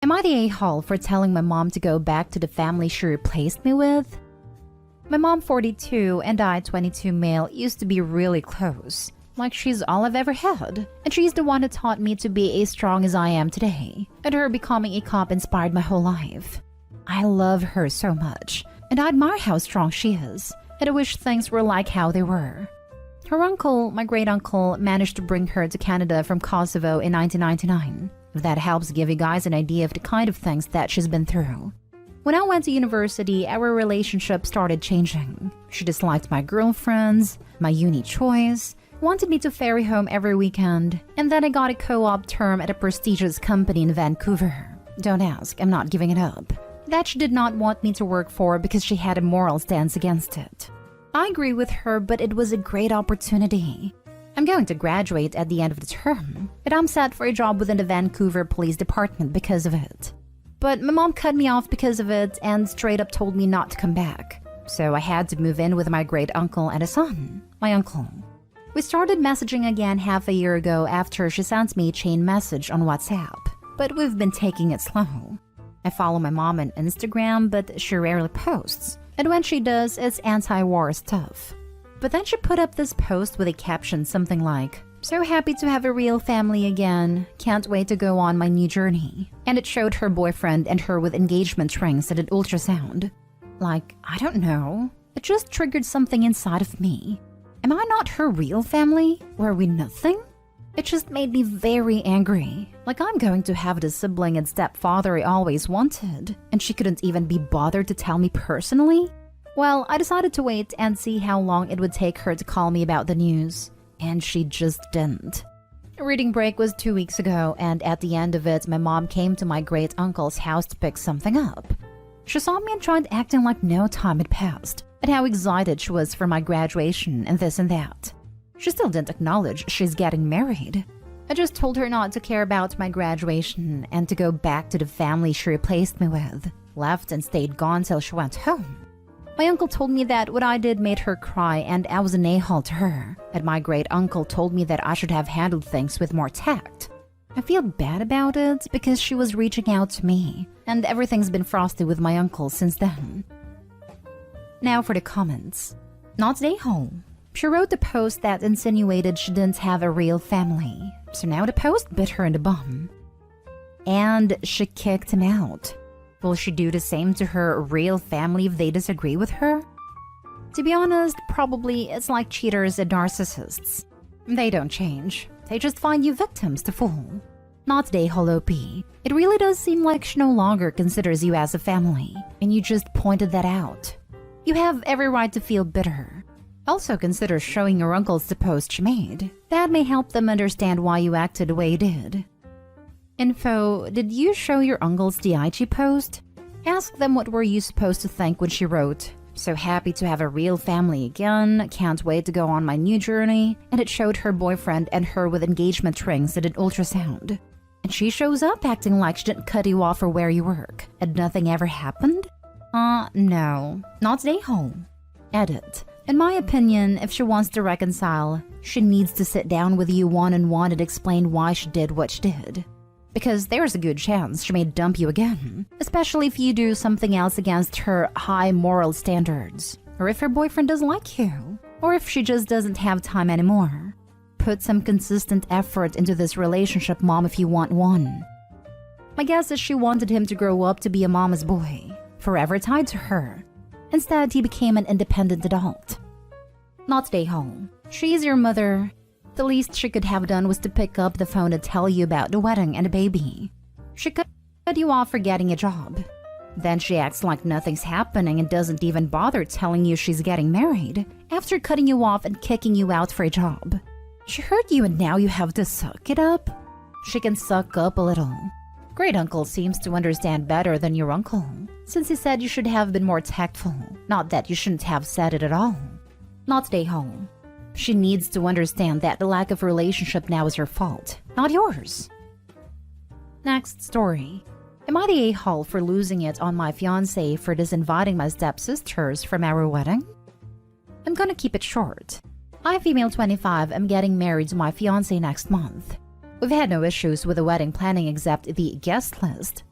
Am I the a-hole for telling my mom to go back to the family she replaced me with? My mom, 42, and I, 22 male, used to be really close. Like she's all I've ever had. And she's the one who taught me to be as strong as I am today. And her becoming a cop inspired my whole life. I love her so much. And I admire how strong she is. And I wish things were like how they were. Her uncle, my great-uncle, managed to bring her to Canada from Kosovo in 1999. If that helps give you guys an idea of the kind of things that she's been through. When I went to university, our relationship started changing. She disliked my girlfriends, my uni choice, wanted me to ferry home every weekend, and then I got a co-op term at a prestigious company in Vancouver. Don't ask, I'm not giving it up. That she did not want me to work for because she had a moral stance against it. I agree with her, but it was a great opportunity. I'm going to graduate at the end of the term, and I'm set for a job within the Vancouver Police Department because of it. But my mom cut me off because of it and straight up told me not to come back. So I had to move in with my great-uncle and a son, my uncle. We started messaging again half a year ago after she sent me a chain message on WhatsApp, but we've been taking it slow. I follow my mom on Instagram, but she rarely posts, and when she does, it's anti-war stuff. But then she put up this post with a caption something like, "So happy to have a real family again, can't wait to go on my new journey." And it showed her boyfriend and her with engagement rings and an ultrasound. Like, I don't know, it just triggered something inside of me. Am I not her real family? Were we nothing? It just made me very angry. Like I'm going to have the sibling and stepfather I always wanted, and she couldn't even be bothered to tell me personally? Well, I decided to wait and see how long it would take her to call me about the news. And she just didn't. Reading break was 2 weeks ago, and at the end of it, my mom came to my great-uncle's house to pick something up. She saw me and tried acting like no time had passed, and how excited she was for my graduation and this and that. She still didn't acknowledge she's getting married. I just told her not to care about my graduation and to go back to the family she replaced me with. Left and stayed gone till she went home. My uncle told me that what I did made her cry and I was an a-hole to her. And my great-uncle told me that I should have handled things with more tact. I feel bad about it because she was reaching out to me, and everything's been frosty with my uncle since then. Now for the comments. Not an a-hole. She wrote the post that insinuated she didn't have a real family, so now the post bit her in the bum. And she kicked him out. Will she do the same to her real family if they disagree with her? To be honest, probably it's like cheaters and narcissists. They don't change. They just find you victims to fool. Not the a-hole OP. It really does seem like she no longer considers you as a family, and you just pointed that out. You have every right to feel bitter. Also consider showing your uncles the post she made. That may help them understand why you acted the way you did. Info, did you show your uncles the IG post? Ask them what were you supposed to think when she wrote, "So happy to have a real family again, can't wait to go on my new journey," and it showed her boyfriend and her with engagement rings and an ultrasound. And she shows up acting like she didn't cut you off for where you work, and nothing ever happened? No, not the a-hole. Edit. In my opinion, if she wants to reconcile, she needs to sit down with you one-on-one and explain why she did what she did. Because there's a good chance she may dump you again, especially if you do something else against her high moral standards, or if her boyfriend doesn't like you, or if she just doesn't have time anymore. Put some consistent effort into this relationship, mom, if you want one. My guess is she wanted him to grow up to be a mama's boy, forever tied to her. Instead, he became an independent adult. Not stay home. She's your mother. The least she could have done was to pick up the phone and tell you about the wedding and the baby. She cut you off for getting a job. Then she acts like nothing's happening and doesn't even bother telling you she's getting married after cutting you off and kicking you out for a job. She hurt you and now you have to suck it up? She can suck up a little. Great-uncle seems to understand better than your uncle, since he said you should have been more tactful, not that you shouldn't have said it at all. Not stay home. She needs to understand that the lack of relationship now is her fault, not yours. Next story. Am I the a-hole for losing it on my fiancé for disinviting my stepsisters from our wedding? I'm gonna keep it short. I, female 25, am getting married to my fiancé next month. We've had no issues with the wedding planning except the guest list.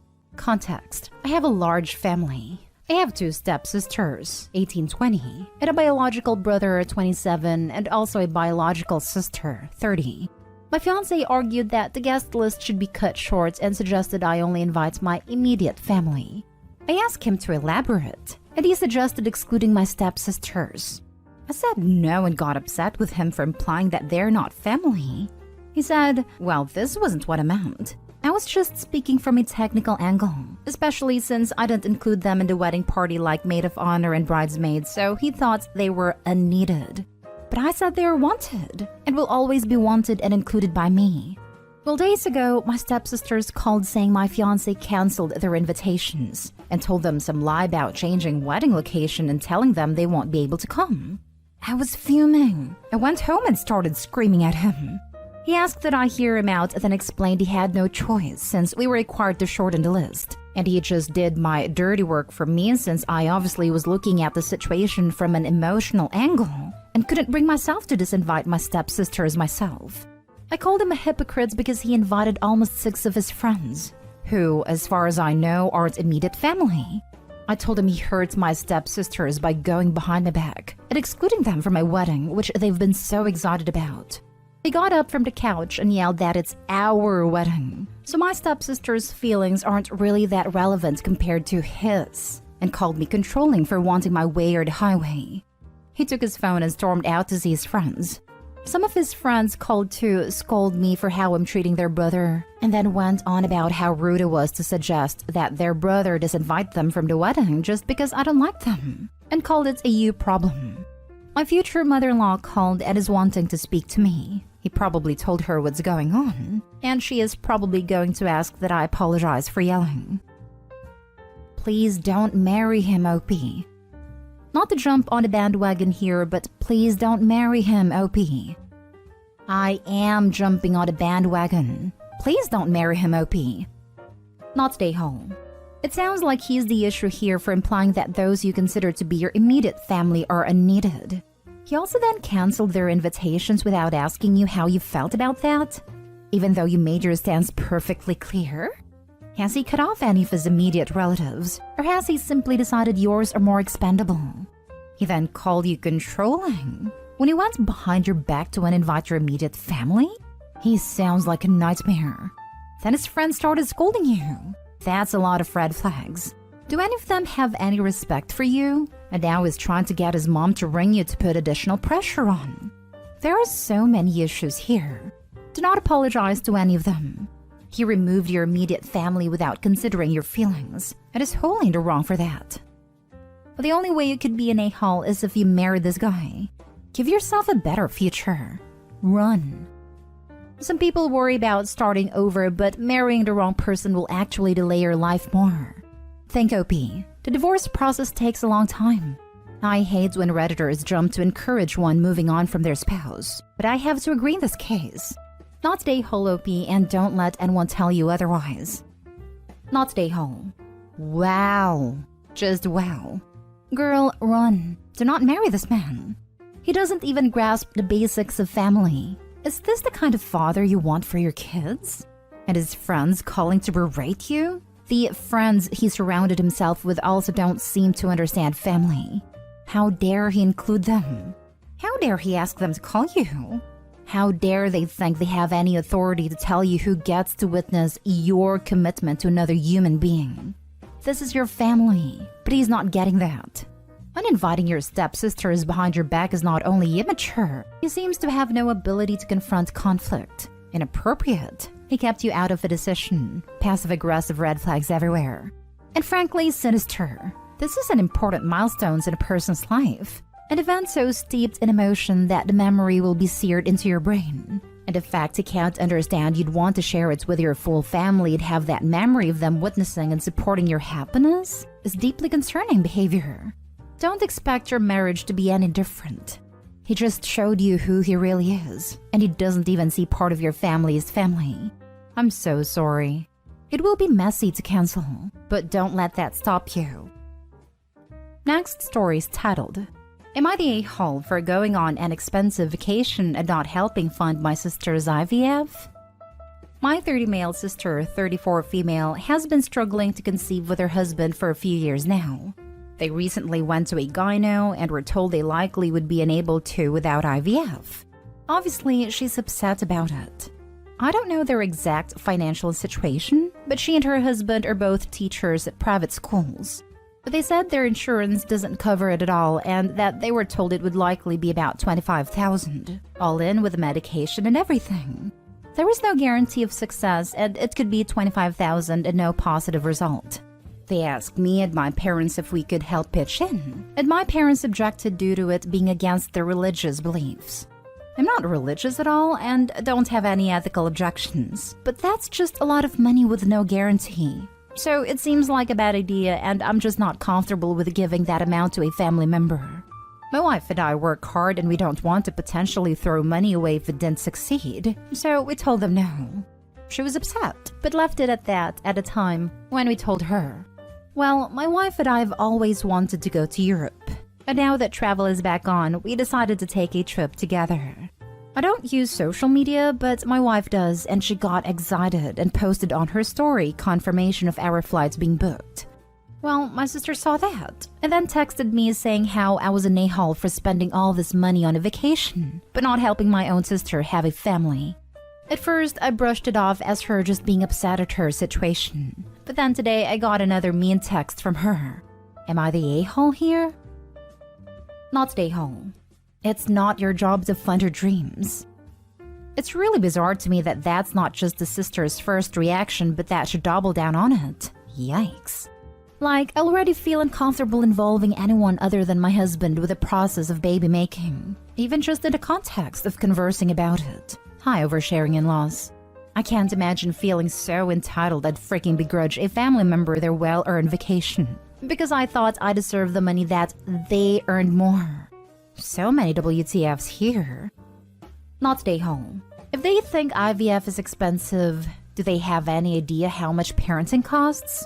Context: I have a large family. I have 2 stepsisters, 18-20, and a biological brother, 27, and also a biological sister, 30. My fiancé argued that the guest list should be cut short and suggested I only invite my immediate family. I asked him to elaborate, and he suggested excluding my stepsisters. I said no and got upset with him for implying that they're not family. He said, well, this wasn't what I meant. I was just speaking from a technical angle, especially since I didn't include them in the wedding party like maid of honor and bridesmaids, so he thought they were unneeded. But I said they are wanted, and will always be wanted and included by me. Well, days ago, my stepsisters called saying my fiancé canceled their invitations and told them some lie about changing wedding location and telling them they won't be able to come. I was fuming. I went home and started screaming at him. He asked that I hear him out, then explained he had no choice since we were required to shorten the list. And he just did my dirty work for me since I obviously was looking at the situation from an emotional angle and couldn't bring myself to disinvite my stepsisters myself. I called him a hypocrite because he invited almost 6 of his friends, who, as far as I know, aren't immediate family. I told him he hurt my stepsisters by going behind my back and excluding them from my wedding, which they've been so excited about. He got up from the couch and yelled that it's our wedding, so my stepsister's feelings aren't really that relevant compared to his, and called me controlling for wanting my way or the highway. He took his phone and stormed out to see his friends. Some of his friends called to scold me for how I'm treating their brother, and then went on about how rude it was to suggest that their brother disinvite them from the wedding just because I don't like them, and called it a you problem. My future mother-in-law called and is wanting to speak to me. He probably told her what's going on, and she is probably going to ask that I apologize for yelling. Please don't marry him, OP. Not to jump on the bandwagon here, but please don't marry him, OP. I am jumping on the bandwagon. Please don't marry him, OP. Not stay home. It sounds like he's the issue here for implying that those you consider to be your immediate family are unneeded. He also then canceled their invitations without asking you how you felt about that, even though you made your stance perfectly clear. Has he cut off any of his immediate relatives, or has he simply decided yours are more expendable? He then called you controlling when he went behind your back to uninvite your immediate family? He sounds like a nightmare. Then his friends started scolding you. That's a lot of red flags. Do any of them have any respect for you? And now is trying to get his mom to ring you to put additional pressure on. There are so many issues here. Do not apologize to any of them. He removed your immediate family without considering your feelings, and is wholly in the wrong for that. But the only way you could be an a-hole is if you marry this guy. Give yourself a better future. Run. Some people worry about starting over, but marrying the wrong person will actually delay your life more. Think, OP. The divorce process takes a long time. I hate when Redditors jump to encourage one moving on from their spouse, but I have to agree in this case. Not stay whole, OP, and don't let anyone tell you otherwise. Not stay home. Wow. Just wow. Girl, run. Do not marry this man. He doesn't even grasp the basics of family. Is this the kind of father you want for your kids? And his friends calling to berate you? The friends he surrounded himself with also don't seem to understand family. How dare he include them? How dare he ask them to call you? How dare they think they have any authority to tell you who gets to witness your commitment to another human being? This is your family, but he's not getting that. Uninviting your stepsisters behind your back is not only immature, he seems to have no ability to confront conflict. Inappropriate. He kept you out of the decision. Passive-aggressive red flags everywhere. And frankly, sinister. This is an important milestone in a person's life. An event so steeped in emotion that the memory will be seared into your brain. And the fact he can't understand you'd want to share it with your full family and have that memory of them witnessing and supporting your happiness is deeply concerning behavior. Don't expect your marriage to be any different. He just showed you who he really is, and he doesn't even see part of your family as family. I'm so sorry. It will be messy to cancel, but don't let that stop you. Next story is titled, Am I the a-hole for going on an expensive vacation and not helping fund my sister's IVF? My 30 male sister, 34 female, has been struggling to conceive with her husband for a few years now. They recently went to a gyno and were told they likely would be unable to without IVF. Obviously, she's upset about it. I don't know their exact financial situation, but she and her husband are both teachers at private schools. But they said their insurance doesn't cover it at all and that they were told it would likely be about $25,000, all in with the medication and everything. There was no guarantee of success and it could be $25,000 and no positive result. They asked me and my parents if we could help pitch in, and my parents objected due to it being against their religious beliefs. I'm not religious at all and don't have any ethical objections, but that's just a lot of money with no guarantee. So it seems like a bad idea and I'm just not comfortable with giving that amount to a family member. My wife and I work hard and we don't want to potentially throw money away if it didn't succeed, so we told them no. She was upset, but left it at that at a time when we told her. Well, my wife and I have always wanted to go to Europe, and now that travel is back on, we decided to take a trip together. I don't use social media, but my wife does, and she got excited and posted on her story confirmation of our flights being booked. Well, my sister saw that, and then texted me saying how I was an a-hole for spending all this money on a vacation, but not helping my own sister have a family. At first, I brushed it off as her just being upset at her situation. But then today, I got another mean text from her. Am I the a-hole here? Not the a-hole. It's not your job to fund her dreams. It's really bizarre to me that that's not just the sister's first reaction, but that she doubled down on it. Yikes. Like, I already feel uncomfortable involving anyone other than my husband with the process of baby making, even just in the context of conversing about it. Hi, oversharing in-laws. I can't imagine feeling so entitled I'd freaking begrudge a family member their well-earned vacation because I thought I deserved the money that they earned more. So many WTFs here. Not stay home. If they think IVF is expensive, do they have any idea how much parenting costs?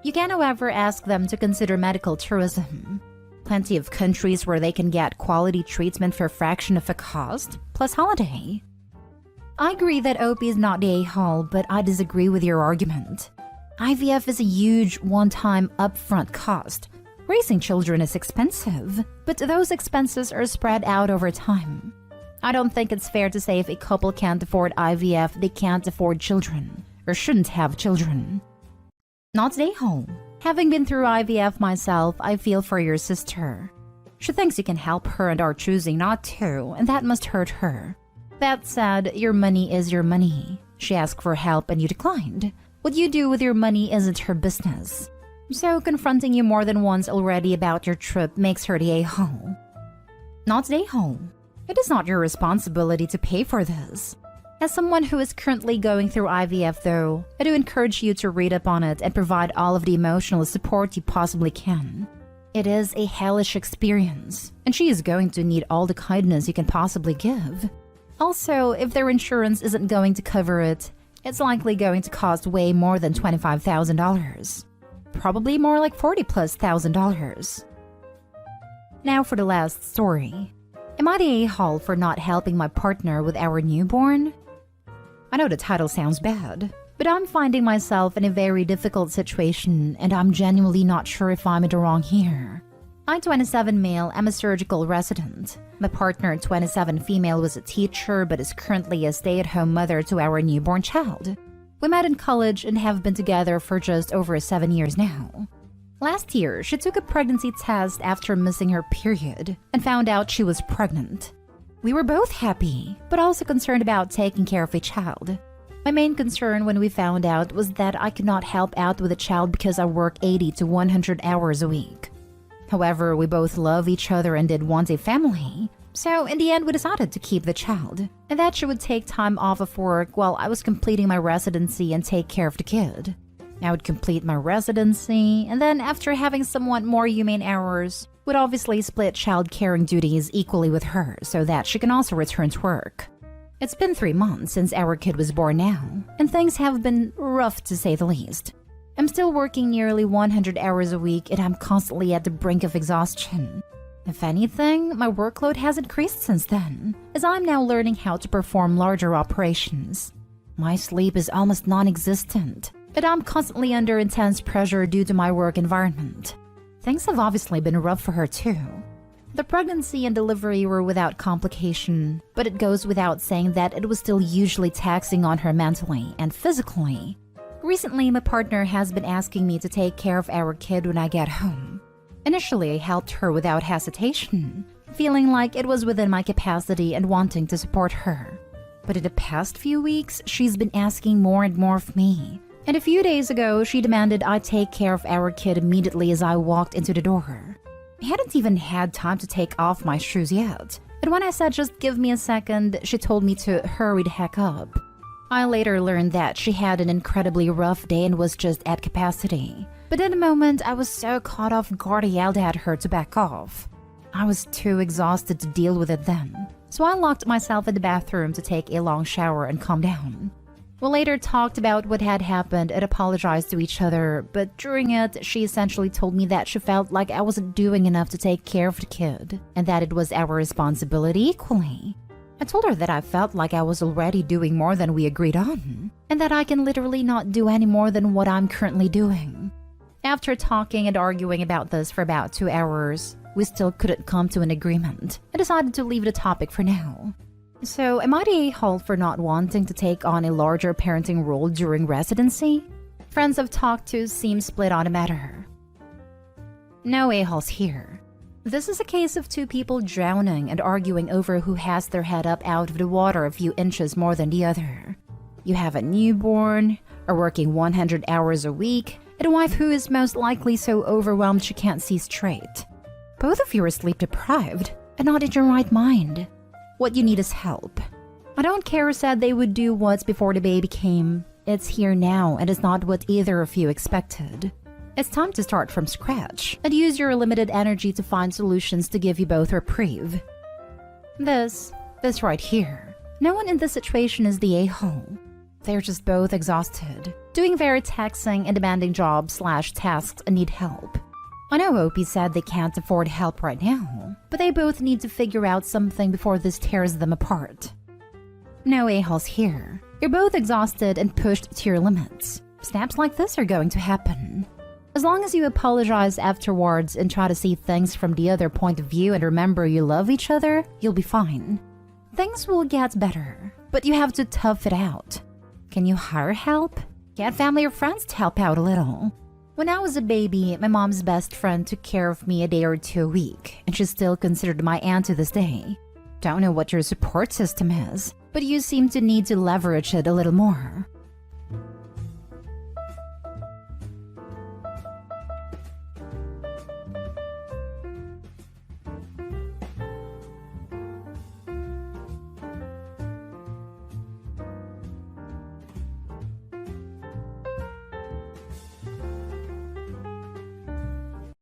You can, however, ask them to consider medical tourism. Plenty of countries where they can get quality treatment for a fraction of the cost, plus holiday. I agree that OP is not the a-hole, but I disagree with your argument. IVF is a huge one-time upfront cost. Raising children is expensive, but those expenses are spread out over time. I don't think it's fair to say if a couple can't afford IVF, they can't afford children, or shouldn't have children. Not the a-hole. Having been through IVF myself, I feel for your sister. She thinks you can help her and are choosing not to, and that must hurt her. That said, your money is your money. She asked for help and you declined. What you do with your money isn't her business. So confronting you more than once already about your trip makes her the a-hole. Not the a-hole. It is not your responsibility to pay for this. As someone who is currently going through IVF though, I do encourage you to read up on it and provide all of the emotional support you possibly can. It is a hellish experience, and she is going to need all the kindness you can possibly give. Also, if their insurance isn't going to cover it, it's likely going to cost way more than $25,000. Probably more like $40,000+. Now for the last story. Am I the a-hole for not helping my partner with our newborn? I know the title sounds bad, but I'm finding myself in a very difficult situation and I'm genuinely not sure if I'm in the wrong here. I'm 27 male, I'm a surgical resident. My partner, 27 female, was a teacher but is currently a stay-at-home mother to our newborn child. We met in college and have been together for just over 7 years now. Last year, she took a pregnancy test after missing her period and found out she was pregnant. We were both happy, but also concerned about taking care of a child. My main concern when we found out was that I could not help out with a child because I work 80 to 100 hours a week. However, we both love each other and did want a family. So in the end, we decided to keep the child, and that she would take time off of work while I was completing my residency and take care of the kid. I would complete my residency, and then after having somewhat more humane hours, would obviously split child caring duties equally with her so that she can also return to work. It's been 3 months since our kid was born now, and things have been rough to say the least. I'm still working nearly 100 hours a week and I'm constantly at the brink of exhaustion. If anything, my workload has increased since then, as I'm now learning how to perform larger operations. My sleep is almost non-existent, and I'm constantly under intense pressure due to my work environment. Things have obviously been rough for her too. The pregnancy and delivery were without complication, but it goes without saying that it was still hugely taxing on her mentally and physically. Recently, my partner has been asking me to take care of our kid when I get home. Initially, I helped her without hesitation, feeling like it was within my capacity and wanting to support her. But in the past few weeks, she's been asking more and more of me. And a few days ago, she demanded I take care of our kid immediately as I walked into the door. I hadn't even had time to take off my shoes yet, and when I said just give me a second, she told me to hurry the heck up. I later learned that she had an incredibly rough day and was just at capacity. But in a moment, I was so caught off guard I yelled at her to back off. I was too exhausted to deal with it then, so I locked myself in the bathroom to take a long shower and calm down. We later talked about what had happened and apologized to each other, but during it, she essentially told me that she felt like I wasn't doing enough to take care of the kid, and that it was our responsibility equally. I told her that I felt like I was already doing more than we agreed on, and that I can literally not do any more than what I'm currently doing. After talking and arguing about this for about 2 hours, we still couldn't come to an agreement. I decided to leave the topic for now. So, am I the a-hole for not wanting to take on a larger parenting role during residency? Friends I've talked to seem split on the matter. No a-holes here. This is a case of two people drowning and arguing over who has their head up out of the water a few inches more than the other. You have a newborn, are working 100 hours a week, and a wife who is most likely so overwhelmed she can't see straight. Both of you are sleep deprived and not in your right mind. What you need is help. I don't care who said they would do what's before the baby came. It's here now and it's not what either of you expected. It's time to start from scratch and use your limited energy to find solutions to give you both reprieve. This right here. No one in this situation is the a-hole. They're just both exhausted, doing very taxing and demanding jobs/tasks and need help. I know Opie said they can't afford help right now, but they both need to figure out something before this tears them apart. No a-holes here. You're both exhausted and pushed to your limits. Snaps like this are going to happen. As long as you apologize afterwards and try to see things from the other point of view and remember you love each other, you'll be fine. Things will get better, but you have to tough it out. Can you hire help? Get family or friends to help out a little. When I was a baby, my mom's best friend took care of me a day or two a week, and she's still considered my aunt to this day. Don't know what your support system is, but you seem to need to leverage it a little more.